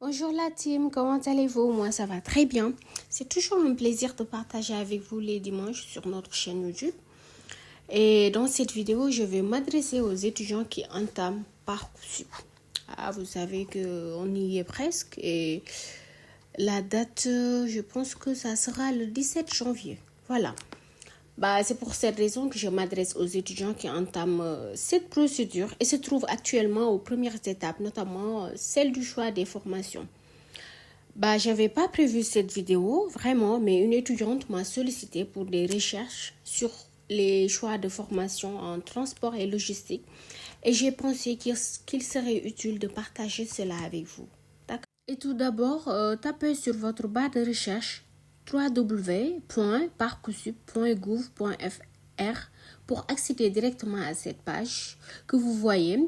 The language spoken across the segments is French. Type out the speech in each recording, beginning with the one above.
Bonjour la team, comment allez-vous? Moi ça va très bien. C'est toujours un plaisir de partager avec vous les dimanches sur notre chaîne YouTube. Et dans cette vidéo, je vais m'adresser aux étudiants qui entament Parcoursup. Vous savez qu'on y est presque et la date, je pense que ça sera le 17 janvier. Voilà. C'est pour cette raison que je m'adresse aux étudiants qui entament cette procédure et se trouvent actuellement aux premières étapes, notamment celle du choix des formations. J'avais pas prévu cette vidéo, vraiment, mais une étudiante m'a sollicité pour des recherches sur les choix de formation en transport et logistique et j'ai pensé qu'il serait utile de partager cela avec vous. D'accord? Et tout d'abord, tapez sur votre barre de recherche www.parcoursup.gouv.fr pour accéder directement à cette page que vous voyez.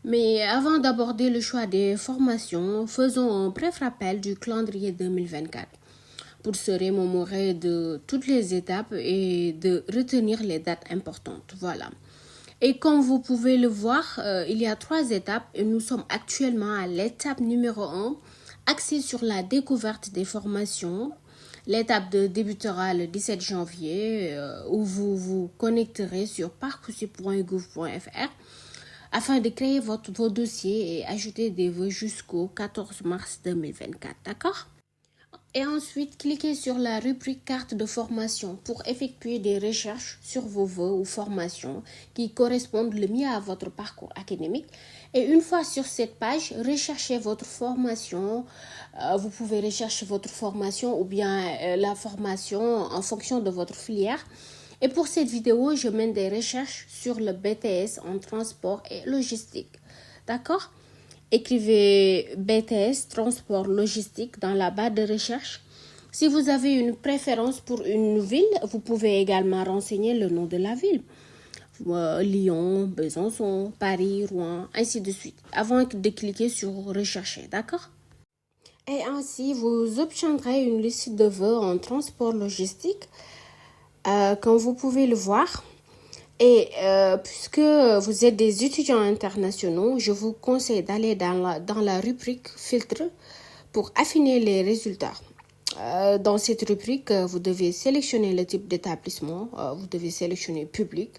Mais avant d'aborder le choix des formations, faisons un bref rappel du calendrier 2024 pour se remémorer de toutes les étapes et de retenir les dates importantes. Voilà. Et comme vous pouvez le voir, il y a 3 étapes et nous sommes actuellement à l'étape numéro 1, axée sur la découverte des formations. L'étape débutera le 17 janvier où vous vous connecterez sur parcoursup.gouv.fr afin de créer vos dossiers et ajouter des vœux jusqu'au 14 mars 2024, d'accord? Et ensuite, cliquez sur la rubrique carte de formation pour effectuer des recherches sur vos vœux ou formations qui correspondent le mieux à votre parcours académique. Et une fois sur cette page, recherchez votre formation. Vous pouvez rechercher votre formation ou bien la formation en fonction de votre filière. Et pour cette vidéo, je mène des recherches sur le BTS en transport et logistique. D'accord? Écrivez BTS, transport logistique dans la barre de recherche. Si vous avez une préférence pour une ville, vous pouvez également renseigner le nom de la ville. Lyon, Besançon, Paris, Rouen, ainsi de suite, avant de cliquer sur rechercher, d'accord? Et ainsi, vous obtiendrez une liste de vœux en transport logistique. Comme vous pouvez le voir, et puisque vous êtes des étudiants internationaux, je vous conseille d'aller dans la rubrique filtre pour affiner les résultats. Dans cette rubrique, vous devez sélectionner le type d'établissement, vous devez sélectionner public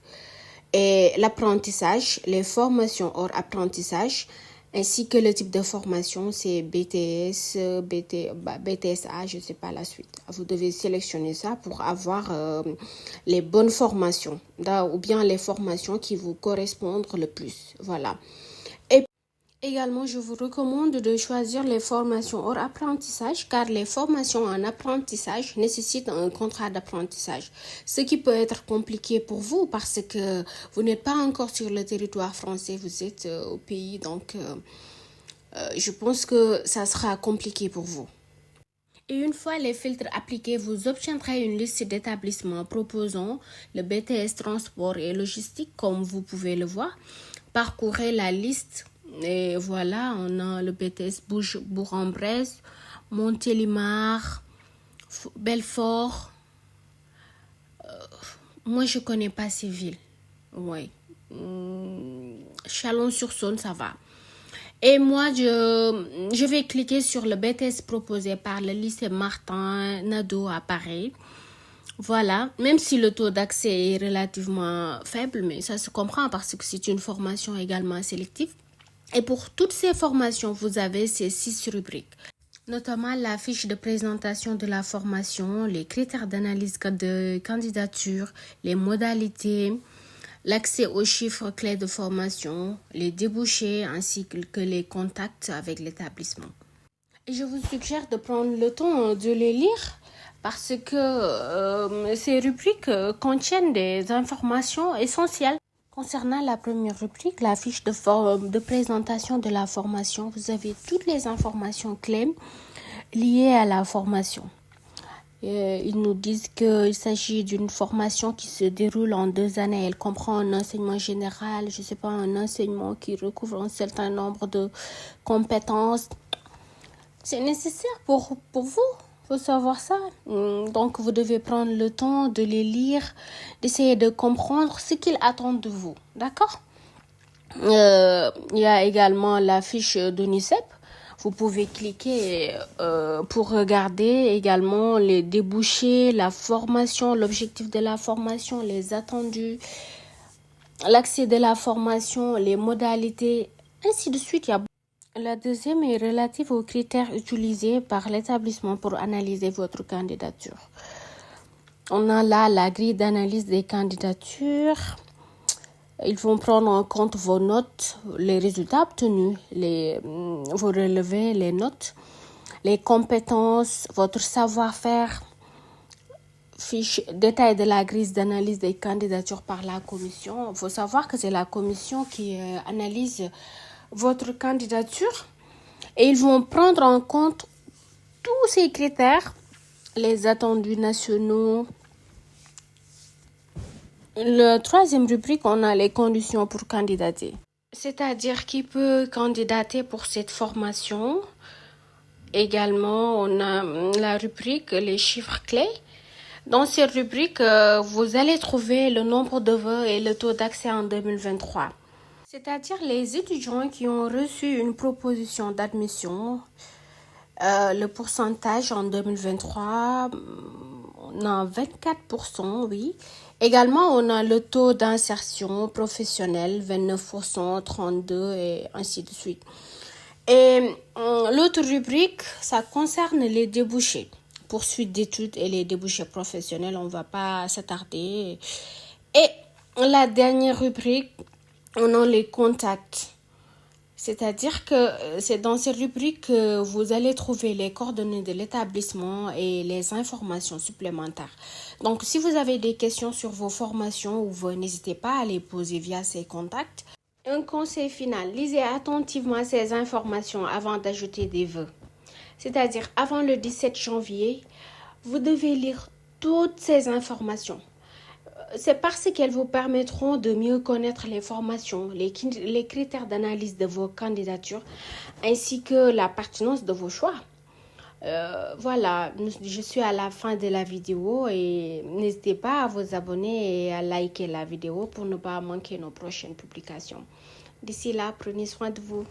et l'apprentissage, les formations hors apprentissage, ainsi que le type de formation, c'est BTS, BTSA, je ne sais pas la suite. Vous devez sélectionner ça pour avoir les bonnes formations, ou bien les formations qui vous correspondent le plus. Voilà. Et également, je vous recommande de choisir les formations hors apprentissage car les formations en apprentissage nécessitent un contrat d'apprentissage. Ce qui peut être compliqué pour vous parce que vous n'êtes pas encore sur le territoire français, vous êtes au pays, donc je pense que ça sera compliqué pour vous. Et une fois les filtres appliqués, vous obtiendrez une liste d'établissements proposant le BTS transport et logistique comme vous pouvez le voir. Parcourez la liste. Et voilà, on a le BTS Bourg-en-Bresse, Montélimar, Belfort. Moi, je connais pas ces villes. Ouais. Chalon-sur-Saône, ça va. Et moi, je vais cliquer sur le BTS proposé par le lycée Martin Nadeau à Paris. Voilà, même si le taux d'accès est relativement faible, mais ça se comprend parce que c'est une formation également sélective. Et pour toutes ces formations, vous avez ces 6 rubriques, notamment la fiche de présentation de la formation, les critères d'analyse de candidature, les modalités, l'accès aux chiffres clés de formation, les débouchés ainsi que les contacts avec l'établissement. Et je vous suggère de prendre le temps de les lire parce que ces rubriques contiennent des informations essentielles. Concernant la première rubrique, la fiche de présentation de la formation, vous avez toutes les informations clés liées à la formation. Ils nous disent qu'il s'agit d'une formation qui se déroule en 2 années. Elle comprend un enseignement général, je ne sais pas, un enseignement qui recouvre un certain nombre de compétences. C'est nécessaire pour vous. Faut savoir ça. Donc, vous devez prendre le temps de les lire, d'essayer de comprendre ce qu'ils attendent de vous. D'accord? Il y a également la fiche d'ONICEP. Vous pouvez cliquer pour regarder également les débouchés, la formation, l'objectif de la formation, les attendus, l'accès de la formation, les modalités, ainsi de suite. La deuxième est relative aux critères utilisés par l'établissement pour analyser votre candidature. On a là la grille d'analyse des candidatures. Ils vont prendre en compte vos notes, les résultats obtenus, vos relevés, les notes, les compétences, votre savoir-faire. Fiche détail de la grille d'analyse des candidatures par la commission. Il faut savoir que c'est la commission qui analyse votre candidature et ils vont prendre en compte tous ces critères, les attendus nationaux. La troisième rubrique, on a les conditions pour candidater. C'est-à-dire qui peut candidater pour cette formation. Également, on a la rubrique les chiffres clés. Dans cette rubrique, vous allez trouver le nombre de vœux et le taux d'accès en 2023. C'est-à-dire les étudiants qui ont reçu une proposition d'admission, le pourcentage en 2023, on a 24%, oui. Également, on a le taux d'insertion professionnelle, 29%, 32% et ainsi de suite. Et l'autre rubrique, ça concerne les débouchés. Poursuite d'études et les débouchés professionnels, on ne va pas s'attarder. Et la dernière rubrique, on a les contacts. C'est-à-dire que c'est dans ces rubriques que vous allez trouver les coordonnées de l'établissement et les informations supplémentaires. Donc, si vous avez des questions sur vos formations, n'hésitez pas à les poser via ces contacts. Un conseil final, lisez attentivement ces informations avant d'ajouter des vœux. C'est-à-dire, avant le 17 janvier, vous devez lire toutes ces informations. C'est parce qu'elles vous permettront de mieux connaître les formations, les critères d'analyse de vos candidatures, ainsi que la pertinence de vos choix. Voilà, je suis à la fin de la vidéo et n'hésitez pas à vous abonner et à liker la vidéo pour ne pas manquer nos prochaines publications. D'ici là, prenez soin de vous.